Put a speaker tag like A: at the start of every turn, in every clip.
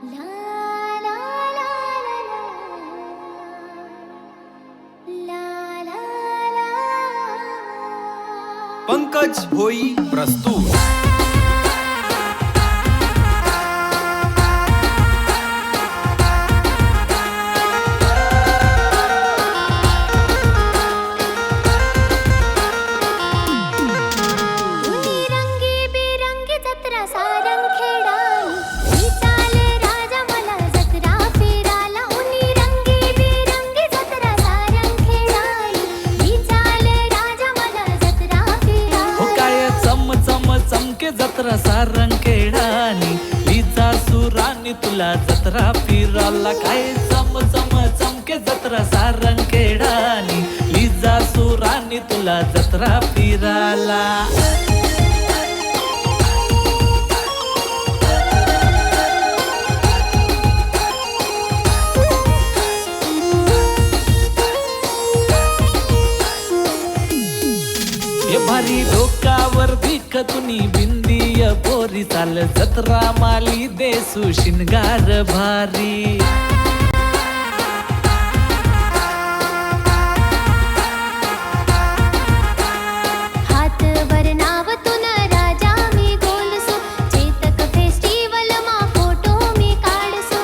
A: ला ला ला ला ला ला
B: पंकज भोई प्रस्तुत।
C: जत्रा सारंगखेडानी लिजा सुरानी तुला जत्रा फिराला काय चम चम चमके जत्रा सारंगखेडानी लिजा सुरानी तुला जत्रा फिराला। भारी डोकावर भीक तुनी बिंदीय पोरी चाल जत्रा माली देसू शिनगार भारी।
A: हातवर नाव तुन राजा मी गोलसो चेतक फेस्टिवल मा फोटो मी काढसो।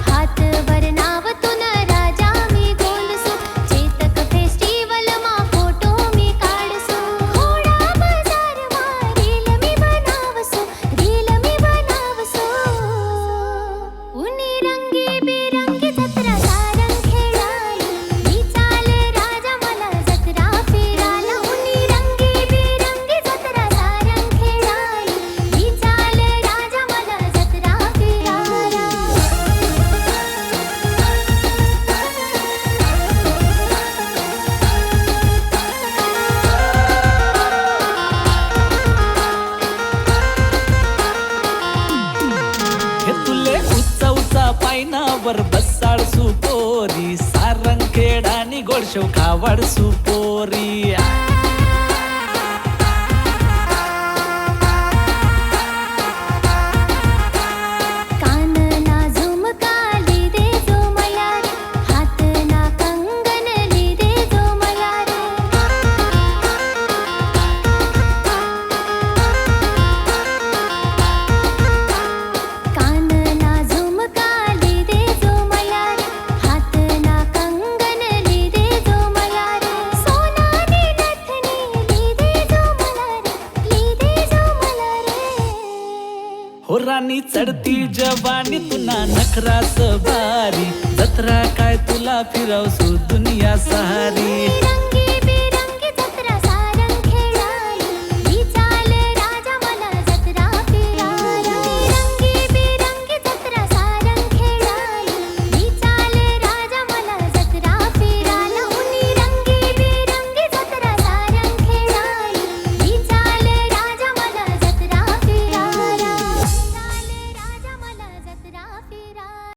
A: हातवर नाव तुन राजा मी गोलसो चेतक फेस्टिवल मा फोटो मी काढसो। घोडा बाजार मा रील मी बनावसो रील मी बनावसो। उनी रंगी बेरंगी जत्रा सारंगखेडानी मी चाल राजा मला जत्रा फिराला। उनी रंगी बेरंगी जत्रा सारंगखेडानी मी चाल राजा मला जत्रा फिराला।
C: हे तुले उच्चा उच्चा पायनावर बसाड सुपोरी सारंगखेडानी गोडशेव खावाड सुपोरी।
A: कानना झुमका लिदे जो मला रे हातना कंगन लिदे जो मला रे। कानना झुमका लिदे जो मला रे हातना कंगन लिदे जो मला रे। सोनानी नथनी लिदे जो मला रे लिदे जो मला रे।
C: हो राणी चढती जवानी तुना नखरास भारी जत्रा काय तुला फिरवसू दुनिया सारी।